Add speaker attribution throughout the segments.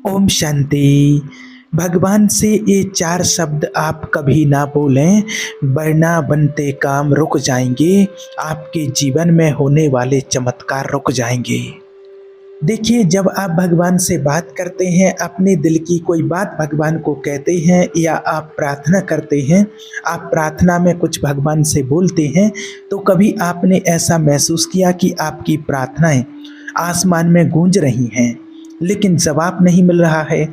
Speaker 1: ओम शांति। भगवान से ये 4 शब्द आप कभी ना बोलें, वरना बनते काम रुक जाएंगे, आपके जीवन में होने वाले चमत्कार रुक जाएंगे। देखिए, जब आप भगवान से बात करते हैं, अपने दिल की कोई बात भगवान को कहते हैं या आप प्रार्थना करते हैं, आप प्रार्थना में कुछ भगवान से बोलते हैं, तो कभी आपने ऐसा महसूस किया कि आपकी प्रार्थनाएं आसमान में गूंज रही हैं, लेकिन जवाब नहीं मिल रहा है?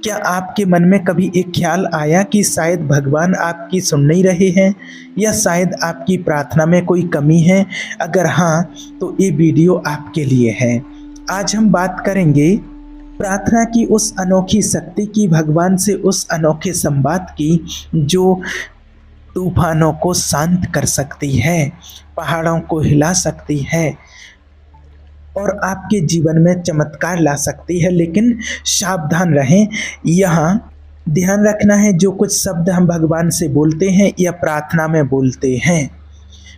Speaker 1: क्या आपके मन में कभी एक ख्याल आया कि शायद भगवान आपकी सुन नहीं रहे हैं, या शायद आपकी प्रार्थना में कोई कमी है? अगर हाँ, तो ये वीडियो आपके लिए है। आज हम बात करेंगे प्रार्थना की उस अनोखी शक्ति की, भगवान से उस अनोखे संवाद की, जो तूफानों को शांत कर सकती है, पहाड़ों को हिला सकती है और आपके जीवन में चमत्कार ला सकती है। लेकिन सावधान रहें, यहाँ ध्यान रखना है, जो कुछ शब्द हम भगवान से बोलते हैं या प्रार्थना में बोलते हैं,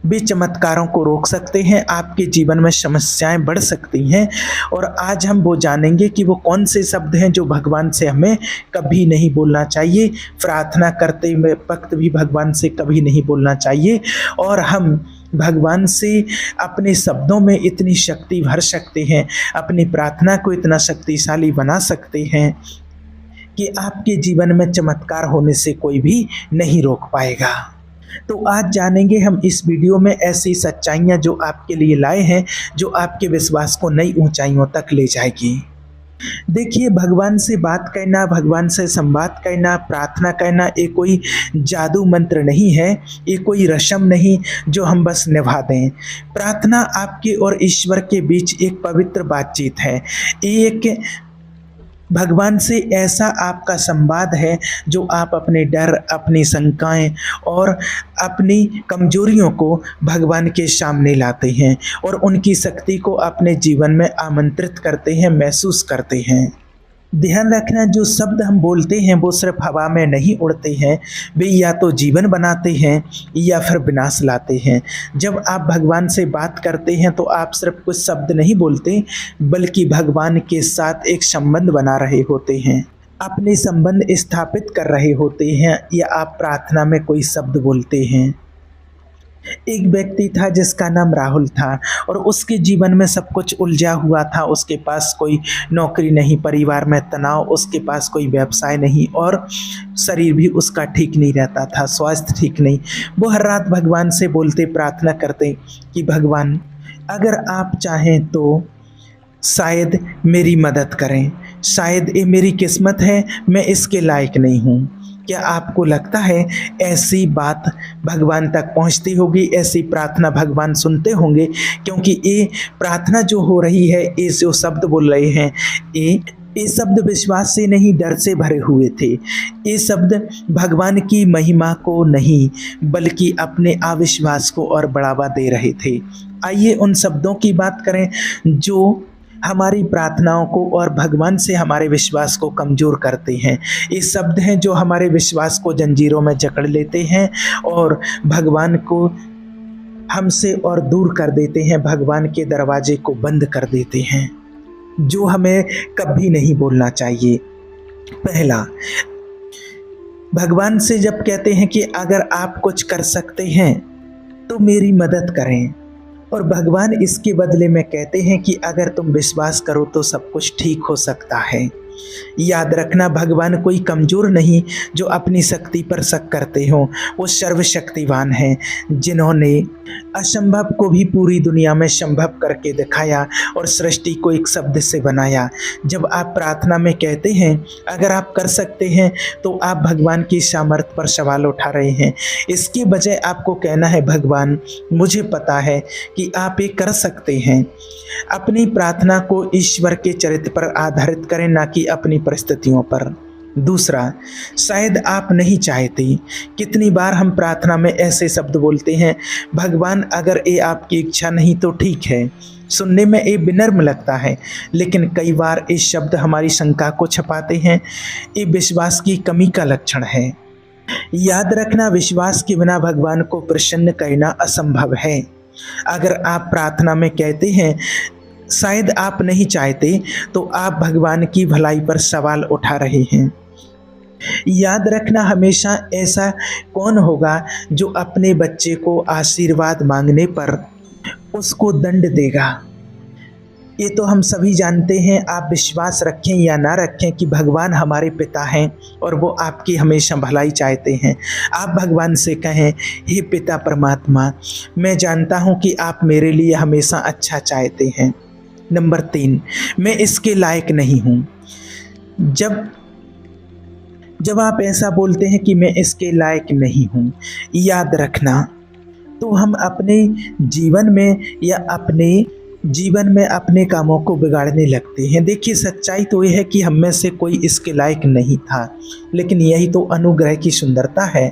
Speaker 1: वे चमत्कारों को रोक सकते हैं, आपके जीवन में समस्याएं बढ़ सकती हैं। और आज हम वो जानेंगे कि वो कौन से शब्द हैं जो भगवान से हमें कभी नहीं बोलना चाहिए, प्रार्थना करते वक्त भी भगवान से कभी नहीं बोलना चाहिए। और हम भगवान से अपने शब्दों में इतनी शक्ति भर सकते हैं, अपनी प्रार्थना को इतना शक्तिशाली बना सकते हैं कि आपके जीवन में चमत्कार होने से कोई भी नहीं रोक पाएगा। तो आज जानेंगे हम इस वीडियो में ऐसी सच्चाइयाँ जो आपके लिए लाए हैं, जो आपके विश्वास को नई ऊंचाइयों तक ले जाएगी। देखिए, भगवान से बात करना, भगवान से संवाद करना, प्रार्थना करना, ये कोई जादू मंत्र नहीं है, ये कोई रस्म नहीं जो हम बस निभा दें। प्रार्थना आपके और ईश्वर के बीच एक पवित्र बातचीत है, एक भगवान से ऐसा आपका संवाद है जो आप अपने डर, अपनी शंकाएं और अपनी कमजोरियों को भगवान के सामने लाते हैं और उनकी शक्ति को अपने जीवन में आमंत्रित करते हैं, महसूस करते हैं। ध्यान रखना, जो शब्द हम बोलते हैं वो सिर्फ हवा में नहीं उड़ते हैं, वे या तो जीवन बनाते हैं या फिर विनाश लाते हैं। जब आप भगवान से बात करते हैं तो आप सिर्फ कुछ शब्द नहीं बोलते, बल्कि भगवान के साथ एक संबंध बना रहे होते हैं, अपने संबंध स्थापित कर रहे होते हैं, या आप प्रार्थना में कोई शब्द बोलते हैं। एक व्यक्ति था जिसका नाम राहुल था और उसके जीवन में सब कुछ उलझा हुआ था। उसके पास कोई नौकरी नहीं, परिवार में तनाव, उसके पास कोई व्यवसाय नहीं और शरीर भी उसका ठीक नहीं रहता था, स्वास्थ्य ठीक नहीं। वो हर रात भगवान से बोलते, प्रार्थना करते कि भगवान, अगर आप चाहें तो शायद मेरी मदद करें, शायद ये मेरी किस्मत है, मैं इसके लायक नहीं हूँ। क्या आपको लगता है ऐसी बात भगवान तक पहुंचती होगी, ऐसी प्रार्थना भगवान सुनते होंगे? क्योंकि ये प्रार्थना जो हो रही है, ये जो शब्द बोल रहे हैं, ये शब्द विश्वास से नहीं, डर से भरे हुए थे। ये शब्द भगवान की महिमा को नहीं, बल्कि अपने अविश्वास को और बढ़ावा दे रहे थे। आइए उन शब्दों की बात करें जो हमारी प्रार्थनाओं को और भगवान से हमारे विश्वास को कमज़ोर करते हैं। ये शब्द हैं जो हमारे विश्वास को जंजीरों में जकड़ लेते हैं और भगवान को हमसे और दूर कर देते हैं, भगवान के दरवाजे को बंद कर देते हैं, जो हमें कभी नहीं बोलना चाहिए। पहला, भगवान से जब कहते हैं कि अगर आप कुछ कर सकते हैं तो मेरी मदद करें, और भगवान इसके बदले में कहते हैं कि अगर तुम विश्वास करो तो सब कुछ ठीक हो सकता है। याद रखना, भगवान कोई कमज़ोर नहीं जो अपनी शक्ति पर शक करते हो, वो सर्वशक्तिवान हैं, जिन्होंने असंभव को भी पूरी दुनिया में संभव करके दिखाया और सृष्टि को एक शब्द से बनाया। जब आप प्रार्थना में कहते हैं अगर आप कर सकते हैं, तो आप भगवान की सामर्थ्य पर सवाल उठा रहे हैं। इसके बजाय आपको कहना है, भगवान, मुझे पता है कि आप ये कर सकते हैं। अपनी प्रार्थना को ईश्वर के चरित्र पर आधारित करें, ना कि अपनी परिस्थितियों पर। दूसरा, शायद आप नहीं चाहते। कितनी बार हम प्रार्थना में ऐसे शब्द बोलते हैं, भगवान, अगर ये आपकी इच्छा नहीं तो ठीक है। सुनने में ये विनम्र लगता है, लेकिन कई बार ये शब्द हमारी शंका को छुपाते हैं। ये विश्वास की कमी का लक्षण है। याद रखना, विश्वास के बिना भगवान को प्रसन्न करना असंभव है। अगर आप प्रार्थना में कहते हैं शायद आप नहीं चाहते, तो आप भगवान की भलाई पर सवाल उठा रहे हैं। याद रखना, हमेशा ऐसा कौन होगा जो अपने बच्चे को आशीर्वाद मांगने पर उसको दंड देगा। ये तो हम सभी जानते हैं। आप विश्वास रखें या ना रखें कि भगवान हमारे पिता हैं और वो आपकी हमेशा भलाई चाहते हैं। आप भगवान से कहें, हे पिता परमात्मा, मैं जानता हूँ कि आप मेरे लिए हमेशा अच्छा चाहते हैं। नंबर 3, मैं इसके लायक नहीं हूँ। जब आप ऐसा बोलते हैं कि मैं इसके लायक नहीं हूँ, याद रखना, तो हम अपने जीवन में अपने कामों को बिगाड़ने लगते हैं। देखिए, सच्चाई तो यह है कि हम में से कोई इसके लायक नहीं था, लेकिन यही तो अनुग्रह की सुंदरता है।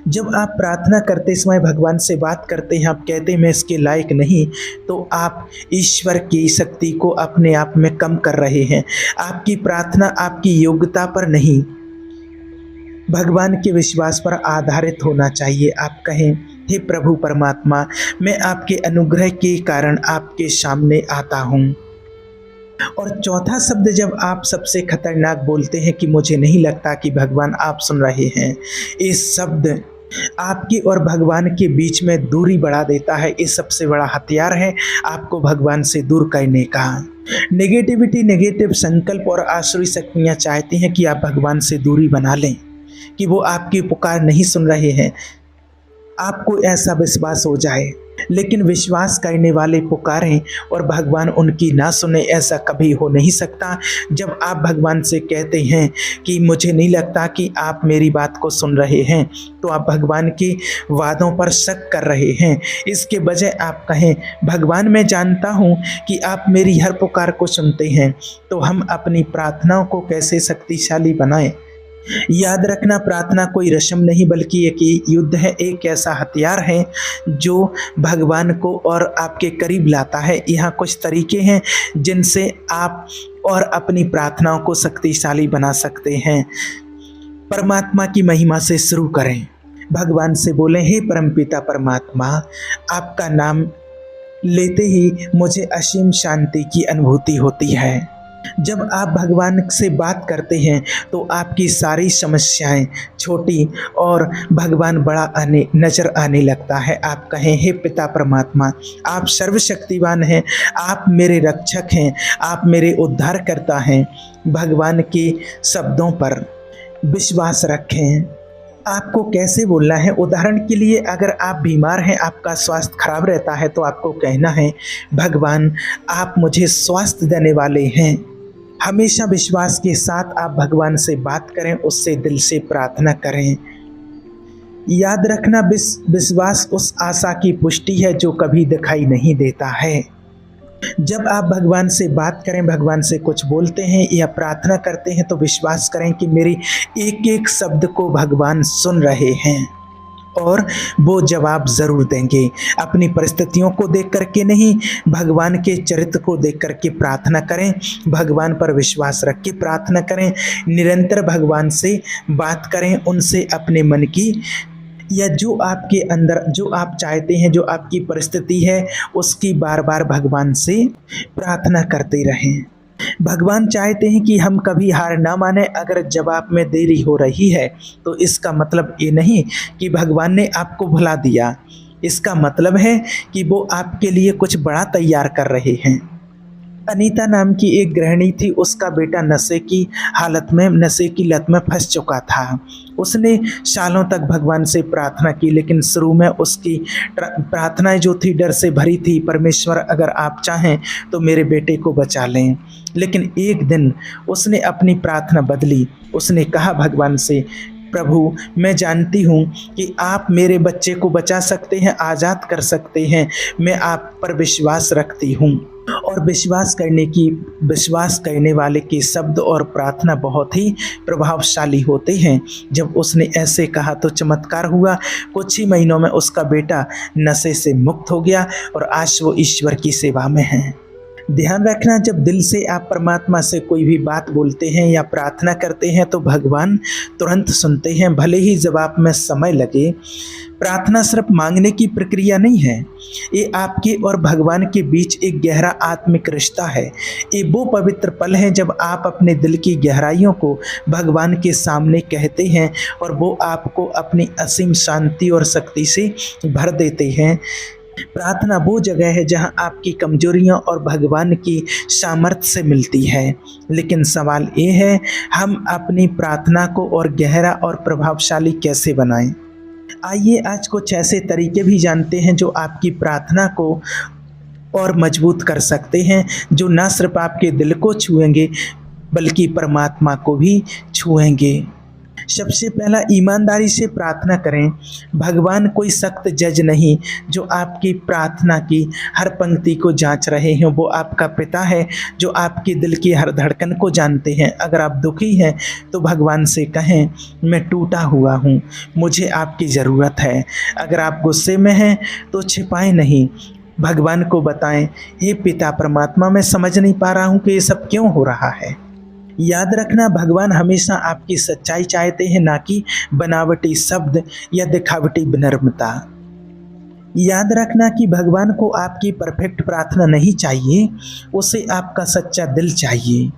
Speaker 1: जब आप प्रार्थना करते समय भगवान से बात करते हैं, आप कहते हैं मैं इसके लायक नहीं, तो आप ईश्वर की शक्ति को अपने आप में कम कर रहे हैं। आपकी प्रार्थना आपकी योग्यता पर नहीं, भगवान के विश्वास पर आधारित होना चाहिए। आप कहें, हे प्रभु परमात्मा, मैं आपके अनुग्रह के कारण आपके सामने आता हूँ। और चौथा शब्द जब आप सबसे खतरनाक बोलते हैं कि मुझे नहीं लगता कि भगवान आप सुन रहे हैं, इस शब्द आपकी और भगवान के बीच में दूरी बढ़ा देता है। ये सबसे बड़ा हथियार है आपको भगवान से दूर करने का। नेगेटिविटी, नेगेटिव संकल्प और आसुरी शक्तियाँ चाहती हैं कि आप भगवान से दूरी बना लें, कि वो आपकी पुकार नहीं सुन रहे हैं, आपको ऐसा विश्वास हो जाए। लेकिन विश्वास करने वाले पुकारें और भगवान उनकी ना सुने, ऐसा कभी हो नहीं सकता। जब आप भगवान से कहते हैं कि मुझे नहीं लगता कि आप मेरी बात को सुन रहे हैं, तो आप भगवान के वादों पर शक कर रहे हैं। इसके बजाय आप कहें, भगवान मैं जानता हूँ कि आप मेरी हर पुकार को सुनते हैं, तो हम अपनी प्रार्थनाओं को कैसे शक्तिशाली बनाएं। याद रखना, प्रार्थना कोई रस्म नहीं बल्कि एक युद्ध है, एक ऐसा हथियार है जो भगवान को और आपके करीब लाता है। यहाँ कुछ तरीके हैं जिनसे आप और अपनी प्रार्थनाओं को शक्तिशाली बना सकते हैं। परमात्मा की महिमा से शुरू करें। भगवान से बोलें, हे परमपिता परमात्मा, आपका नाम लेते ही मुझे असीम शांति की अनुभूति होती है। जब आप भगवान से बात करते हैं तो आपकी सारी समस्याएं छोटी और भगवान बड़ा नजर आने लगता है। आप कहें, हे पिता परमात्मा, आप सर्वशक्तिवान हैं, आप मेरे रक्षक हैं, आप मेरे उद्धारकर्ता हैं। भगवान के शब्दों पर विश्वास रखें। आपको कैसे बोलना है? उदाहरण के लिए, अगर आप बीमार हैं, आपका स्वास्थ्य खराब रहता है, तो आपको कहना है, भगवान आप मुझे स्वास्थ्य देने वाले हैं। हमेशा विश्वास के साथ आप भगवान से बात करें, उससे दिल से प्रार्थना करें। याद रखना, विश्वास उस आशा की पुष्टि है जो कभी दिखाई नहीं देता है। जब आप भगवान से बात करें, भगवान से कुछ बोलते हैं या प्रार्थना करते हैं, तो विश्वास करें कि मेरे एक एक शब्द को भगवान सुन रहे हैं और वो जवाब ज़रूर देंगे। अपनी परिस्थितियों को देख करके नहीं, भगवान के चरित्र को देख करके प्रार्थना करें। भगवान पर विश्वास रख के प्रार्थना करें। निरंतर भगवान से बात करें, उनसे अपने मन की या जो आपके अंदर जो आप चाहते हैं, जो आपकी परिस्थिति है, उसकी बार बार भगवान से प्रार्थना करते रहें। भगवान चाहते हैं कि हम कभी हार ना माने। अगर जवाब में देरी हो रही है तो इसका मतलब ये नहीं कि भगवान ने आपको भुला दिया। इसका मतलब है कि वो आपके लिए कुछ बड़ा तैयार कर रहे हैं। अनीता नाम की एक गृहिणी थी, उसका बेटा नशे की लत में फंस चुका था। उसने सालों तक भगवान से प्रार्थना की, लेकिन शुरू में उसकी प्रार्थनाएं जो थी डर से भरी थी। परमेश्वर, अगर आप चाहें तो मेरे बेटे को बचा लें। लेकिन एक दिन उसने अपनी प्रार्थना बदली। उसने कहा भगवान से, प्रभु मैं जानती हूँ कि आप मेरे बच्चे को बचा सकते हैं, आज़ाद कर सकते हैं। मैं आप पर विश्वास रखती हूँ। और विश्वास करने वाले के शब्द और प्रार्थना बहुत ही प्रभावशाली होते हैं। जब उसने ऐसे कहा तो चमत्कार हुआ। कुछ ही महीनों में उसका बेटा नशे से मुक्त हो गया और आज वो ईश्वर की सेवा में है। ध्यान रखना, जब दिल से आप परमात्मा से कोई भी बात बोलते हैं या प्रार्थना करते हैं तो भगवान तुरंत सुनते हैं, भले ही जवाब में समय लगे। प्रार्थना सिर्फ मांगने की प्रक्रिया नहीं है, ये आपके और भगवान के बीच एक गहरा आत्मिक रिश्ता है। ये वो पवित्र पल है जब आप अपने दिल की गहराइयों को भगवान के सामने कहते हैं और वो आपको अपनी असीम शांति और शक्ति से भर देते हैं। प्रार्थना वो जगह है जहां आपकी कमजोरियां और भगवान की सामर्थ्य से मिलती है। लेकिन सवाल ये है, हम अपनी प्रार्थना को और गहरा और प्रभावशाली कैसे बनाएं? आइए आज कुछ ऐसे तरीके भी जानते हैं जो आपकी प्रार्थना को और मजबूत कर सकते हैं, जो न सिर्फ आपके दिल को छुएंगे बल्कि परमात्मा को भी छुएंगे। सबसे पहला, ईमानदारी से प्रार्थना करें। भगवान कोई सख्त जज नहीं जो आपकी प्रार्थना की हर पंक्ति को जांच रहे हैं। वो आपका पिता है जो आपके दिल की हर धड़कन को जानते हैं। अगर आप दुखी हैं तो भगवान से कहें, मैं टूटा हुआ हूँ, मुझे आपकी ज़रूरत है। अगर आप गुस्से में हैं तो छिपाएं नहीं, भगवान को बताएं, हे पिता परमात्मा, मैं समझ नहीं पा रहा हूँ कि ये सब क्यों हो रहा है। याद रखना, भगवान हमेशा आपकी सच्चाई चाहते हैं, ना कि बनावटी शब्द या दिखावटी विनम्रता। याद रखना कि भगवान को आपकी परफेक्ट प्रार्थना नहीं चाहिए, उसे आपका सच्चा दिल चाहिए।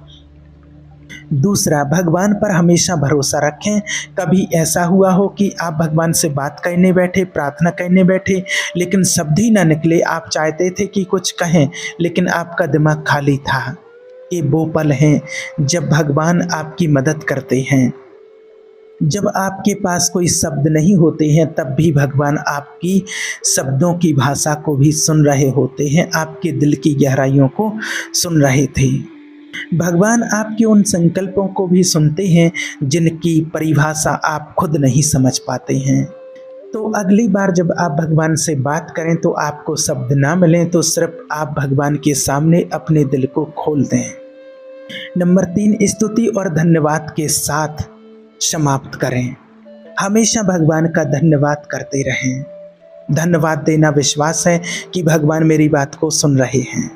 Speaker 1: दूसरा, भगवान पर हमेशा भरोसा रखें। कभी ऐसा हुआ हो कि आप भगवान से बात करने बैठे, प्रार्थना करने बैठे, लेकिन शब्द ही ना निकले। आप चाहते थे कि कुछ कहें लेकिन आपका दिमाग खाली था। ये वो पल हैं जब भगवान आपकी मदद करते हैं। जब आपके पास कोई शब्द नहीं होते हैं तब भी भगवान आपकी शब्दों की भाषा को भी सुन रहे होते हैं, आपके दिल की गहराइयों को सुन रहे थे। भगवान आपके उन संकल्पों को भी सुनते हैं जिनकी परिभाषा आप खुद नहीं समझ पाते हैं। तो अगली बार जब आप भगवान से बात करें तो आपको शब्द ना मिलें तो सिर्फ आप भगवान के सामने अपने दिल को खोल दें। नंबर 3, स्तुति और धन्यवाद के साथ समाप्त करें। हमेशा भगवान का धन्यवाद करते रहें। धन्यवाद देना विश्वास है कि भगवान मेरी बात को सुन रहे हैं।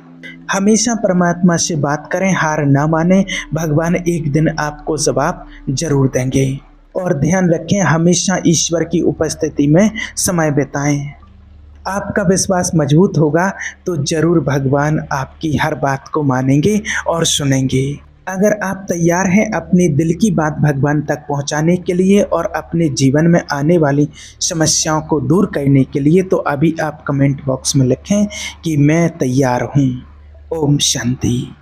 Speaker 1: हमेशा परमात्मा से बात करें, हार ना माने, भगवान एक दिन आपको जवाब जरूर देंगे। और ध्यान रखें, हमेशा ईश्वर की उपस्थिति में समय बिताएं। आपका विश्वास मजबूत होगा तो जरूर भगवान आपकी हर बात को मानेंगे और सुनेंगे। अगर आप तैयार हैं अपने दिल की बात भगवान तक पहुंचाने के लिए और अपने जीवन में आने वाली समस्याओं को दूर करने के लिए, तो अभी आप कमेंट बॉक्स में लिखें कि मैं तैयार हूं। ओम शांति।